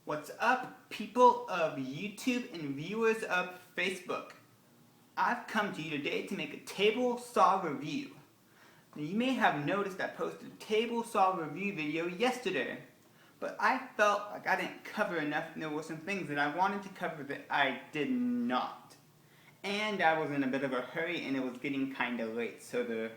What's up, people of YouTube and viewers of Facebook? I've come to you today to make a table saw review. Now, you may have noticed I posted a table saw review video yesterday, but I felt like I didn't cover enough and there were some things that I wanted to cover that I did not. And I was in a bit of a hurry and it was getting kind of late, so the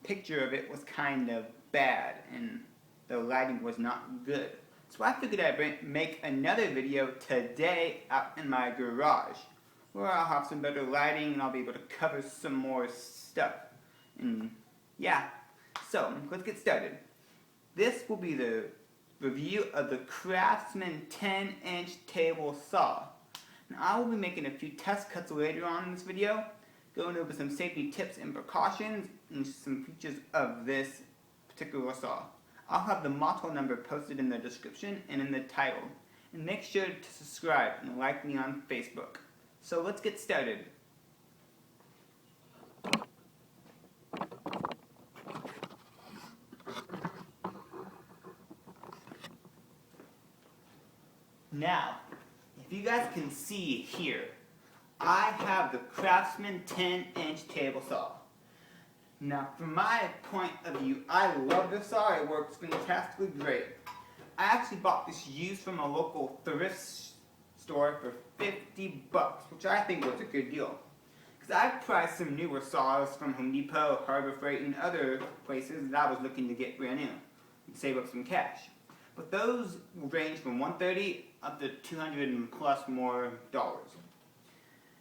picture of it was kind of bad and the lighting was not good. So I figured I'd make another video today out in my garage, where I'll have some better lighting and I'll be able to cover some more stuff. And yeah, so let's get started. This will be the review of the Craftsmen 10-inch table saw. Now I will be making a few test cuts later on in this video, going over some safety tips and precautions and some features of this particular saw. I'll have the model number posted in the description and in the title. And make sure to subscribe and like me on Facebook. So let's get started. Now, if you guys can see here, I have the Craftsmen 10-inch table saw. Now, from my point of view, I love this saw. It works fantastically great. I actually bought this used from a local thrift store for $50, which I think was a good deal. Because I've priced some newer saws from Home Depot, Harbor Freight, and other places that I was looking to get brand new and save up some cash. But those range from $130 up to $200 and plus more dollars.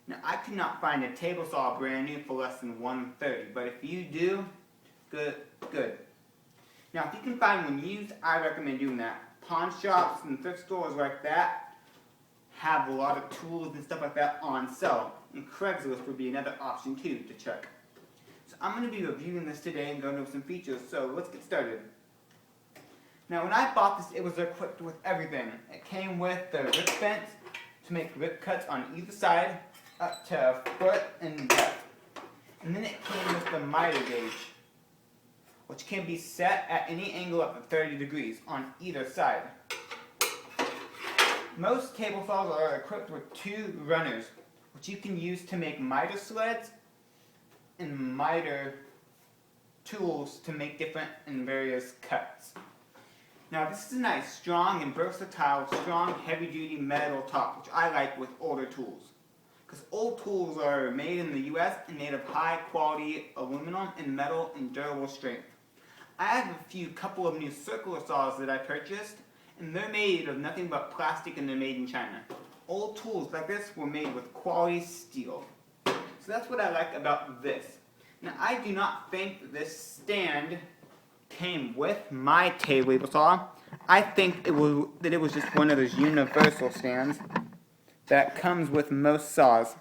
Now, I could not find a table saw brand new for less than $130, but if you do, good. Now, if you can find one used, I recommend doing that. Pawn shops and thrift stores like that have a lot of tools and stuff like that on sale, and Craigslist would be another option too to check. So I'm going to be reviewing this today and going over some features, so let's get started. Now, when I bought this, it was equipped with everything. It came with the rip fence to make rip cuts on either side, up to a foot in depth. And then it came with the miter gauge, which can be set at any angle up to 30 degrees on either side. Most table saws are equipped with two runners, which you can use to make miter sleds and miter tools to make different and various cuts. Now, this is a nice, strong and versatile, heavy-duty metal top, which I like with older tools. Because old tools are made in the U.S. and made of high-quality aluminum and metal and durable strength. I have a couple of new circular saws that I purchased, and they're made of nothing but plastic and they're made in China. Old tools like this were made with quality steel. So that's what I like about this. Now, I do not think that this stand came with my table saw. I think it was just one of those universal stands that comes with most saws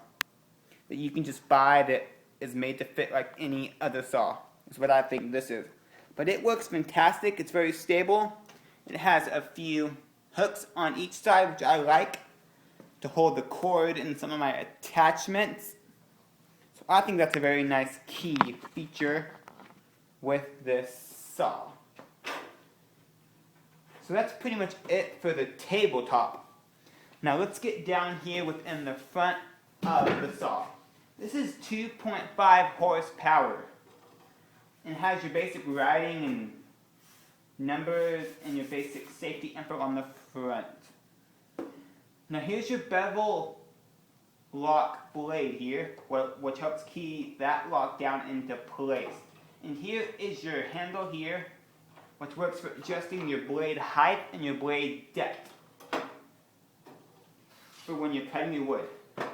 that you can just buy that is made to fit like any other saw. That's what I think this is. But it works fantastic. It's very stable. It has a few hooks on each side, which I like, to hold the cord and some of my attachments. So I think that's a very nice key feature with this saw. So that's pretty much it for the tabletop. Now let's get down here within the front of the saw. This is 2.5 horsepower and has your basic writing and numbers and your basic safety info on the front. Now here's your bevel lock blade here, which helps key that lock down into place. And here is your handle here, which works for adjusting your blade height and your blade depth for when you're cutting your wood.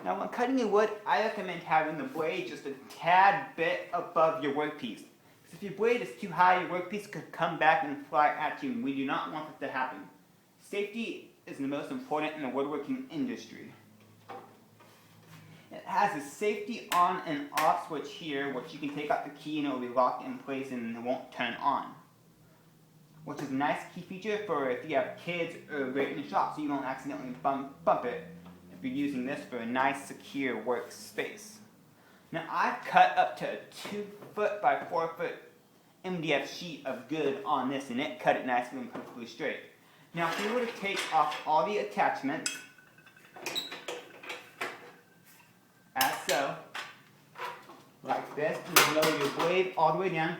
Now when cutting your wood, I recommend having the blade just a tad bit above your workpiece. Because if your blade is too high, your workpiece could come back and fly at you, and we do not want that to happen. Safety is the most important in the woodworking industry. It has a safety on and off switch here, which you can take out the key and it will be locked in place and it won't turn on. Which is a nice key feature for if you have kids or right in the shop so you don't accidentally bump it if you're using this for a nice secure workspace. Now I've cut up to a 2 foot by 4 foot MDF sheet of good on this and it cut it nicely and perfectly straight. Now if you were to take off all the attachments, as so, like this, and then lower your blade all the way down.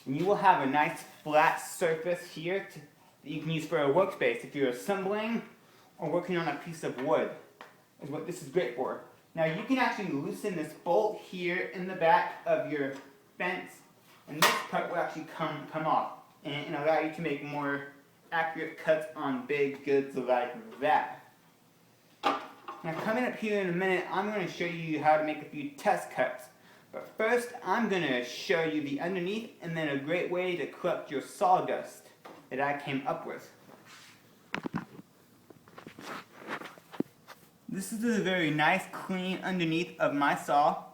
And you will have a nice flat surface here that you can use for a workspace if you're assembling or working on a piece of wood, is what this is great for. Now you can actually loosen this bolt here in the back of your fence, and this part will actually come off and allow you to make more accurate cuts on big goods like that. Now coming up here in a minute, I'm going to show you how to make a few test cuts. But first, I'm going to show you the underneath and then a great way to collect your sawdust that I came up with. This is a very nice clean underneath of my saw.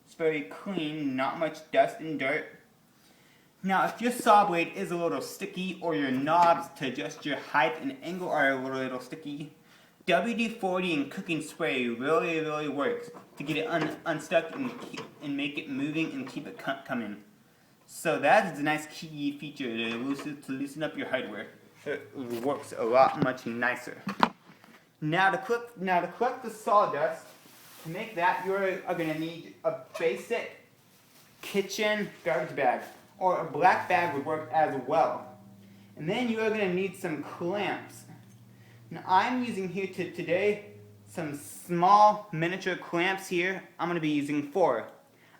It's very clean, not much dust and dirt. Now if your saw blade is a little sticky or your knobs to adjust your height and angle are a little sticky, WD-40 and cooking spray really works to get it unstuck and make it moving and keep it coming. So that is a nice key feature to loosen up your hardware. It works a lot much nicer. Now to collect the sawdust, to make that you're going to need a basic kitchen garbage bag, or a black bag would work as well. And then you are going to need some clamps. Now I'm using here today some small miniature clamps here. I'm going to be using 4.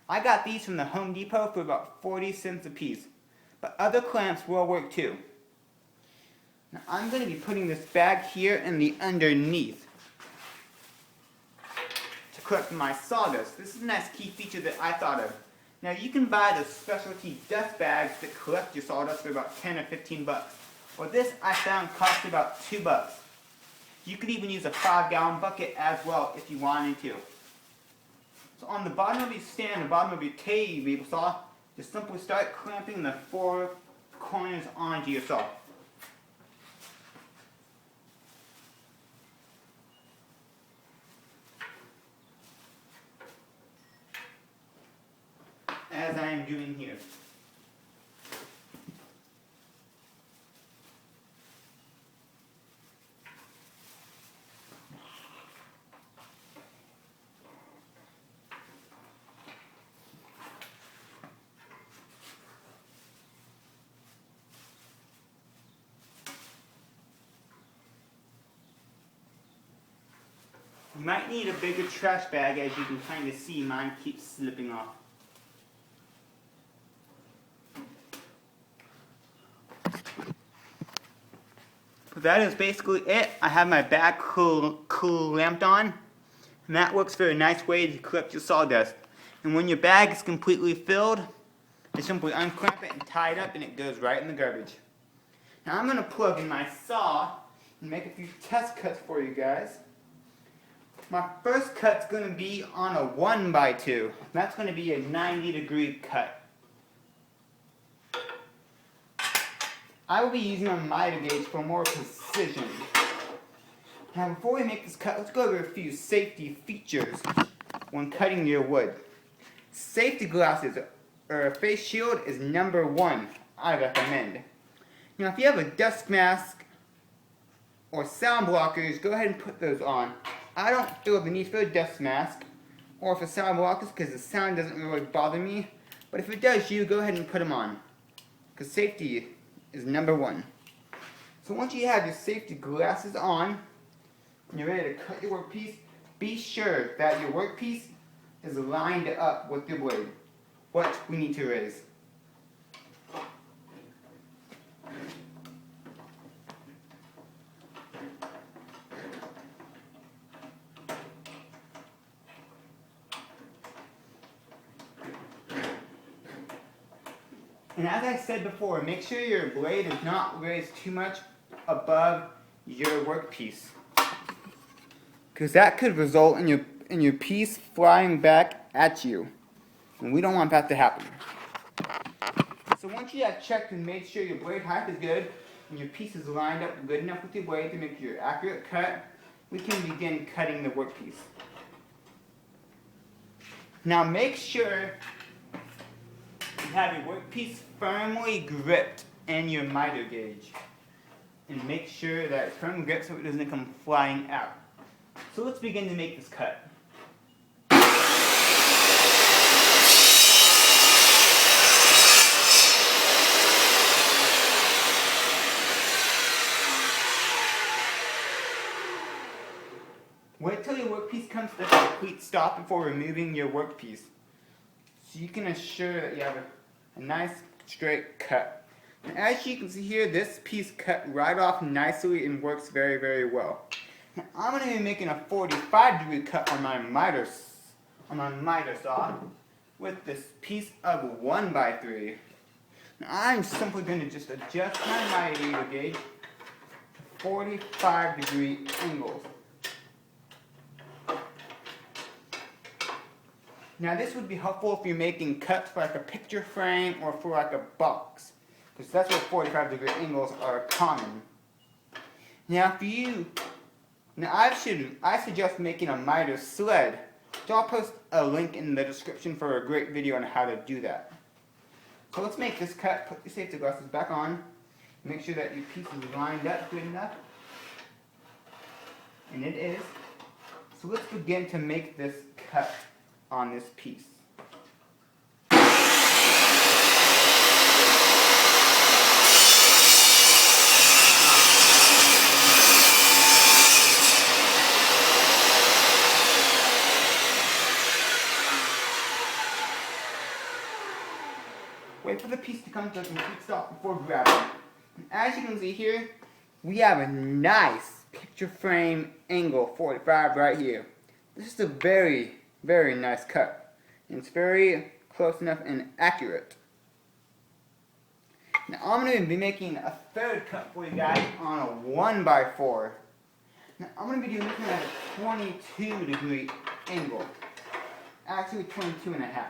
I got these from the Home Depot for about 40 cents a piece. But other clamps will work too. Now I'm going to be putting this bag here in the underneath to collect my sawdust. This is a nice key feature that I thought of. Now you can buy the specialty dust bags that collect your sawdust for about 10 or 15 bucks. Well, this I found cost about $2. You could even use a 5-gallon bucket as well if you wanted to. So on the bottom of your stand, the bottom of your table saw, just simply start clamping the 4 corners onto your saw. As I am doing here. You might need a bigger trash bag, as you can kind of see mine keeps slipping off. But that is basically it. I have my bag clamped on, and that works for a nice way to collect your sawdust. And when your bag is completely filled, you simply unclamp it and tie it up, and it goes right in the garbage. Now I'm going to plug in my saw and make a few test cuts for you guys. My first cut's going to be on a 1x2. That's going to be a 90-degree cut. I will be using a miter gauge for more precision. Now before we make this cut, let's go over a few safety features when cutting your wood. Safety glasses or a face shield is number 1 I recommend. Now if you have a dust mask or sound blockers, go ahead and put those on. I don't feel the need for a dust mask or for sound blockers because the sound doesn't really bother me. But if it does you, go ahead and put them on, because safety is number 1. So once you have your safety glasses on and you're ready to cut your workpiece, be sure that your workpiece is lined up with your blade, what we need to raise. And as I said before, make sure your blade is not raised too much above your workpiece, because that could result in your piece flying back at you, and we don't want that to happen. So once you have checked and made sure your blade height is good, and your piece is lined up good enough with your blade to make your accurate cut, we can begin cutting the workpiece. Now make sure you have your workpiece firmly gripped in your miter gauge. And make sure that it's firmly gripped so it doesn't come flying out. So let's begin to make this cut. Wait till your workpiece comes to a complete stop before removing your workpiece, so you can assure that you have a nice straight cut. And as you can see here, this piece cut right off nicely and works very, very well. Now I'm going to be making a 45-degree cut on my miter saw with this piece of 1x3. Now I'm simply going to just adjust my miter gauge to 45-degree angles. Now this would be helpful if you're making cuts for like a picture frame or for like a box, because that's where 45-degree angles are common. Now I suggest making a miter sled, so I'll post a link in the description for a great video on how to do that. So let's make this cut. Put your safety glasses back on. Make sure that your piece is lined up good enough. And it is. So let's begin to make this cut on this piece. Wait for the piece to come to a complete stop before grabbing. And as you can see here, we have a nice picture frame angle 45 right here. This is a very, very nice cut. And it's very close enough and accurate. Now I'm going to be making a third cut for you guys on a 1x4. Now I'm going to be doing this at a 22-degree angle. Actually 22.5.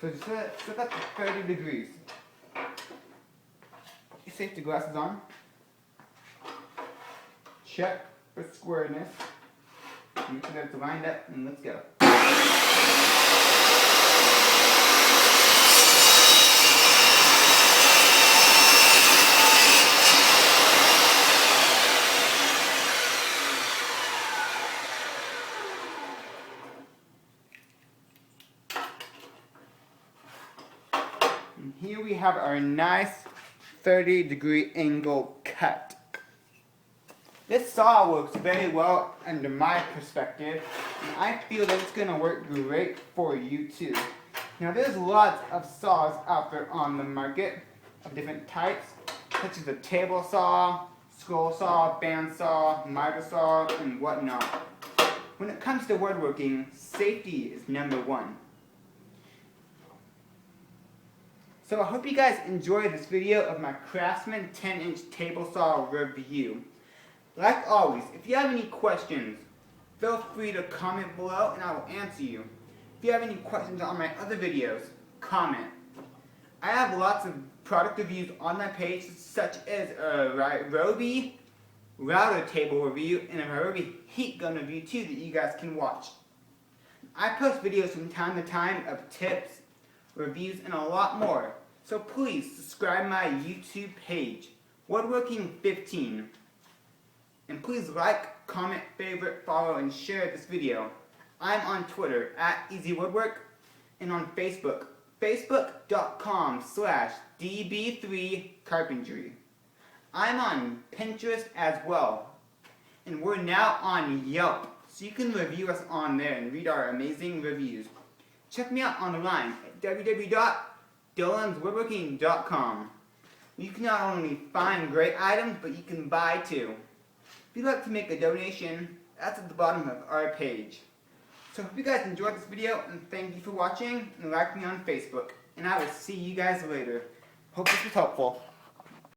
So just set up to 30 degrees. Put your safety glasses on. Check for squareness. Make sure that it's lined up, and let's go. And here we have our nice 30-degree angle cut. This saw works very well under my perspective, and I feel that it's going to work great for you too. Now there's lots of saws out there on the market of different types, such as a table saw, scroll saw, band saw, miter saw, and whatnot. When it comes to woodworking, safety is number one. So I hope you guys enjoyed this video of my Craftsmen 10-inch table saw review. Like always, if you have any questions, feel free to comment below and I will answer you. If you have any questions on my other videos, comment. I have lots of product reviews on my page, such as a Ryobi router table review and a Ryobi heat gun review too that you guys can watch. I post videos from time to time of tips, reviews, and a lot more. So please subscribe my YouTube page, Woodworking 15. And please like, comment, favorite, follow, and share this video. I'm on Twitter @EasyWoodwork and on Facebook, facebook.com/db3carpentry. I'm on Pinterest as well. And we're now on Yelp, so you can review us on there and read our amazing reviews. Check me out online at www.dolanswoodworking.com. You can not only find great items, but you can buy too. If you'd like to make a donation, that's at the bottom of our page. So I hope you guys enjoyed this video, and thank you for watching, and like me on Facebook. And I will see you guys later. Hope this was helpful.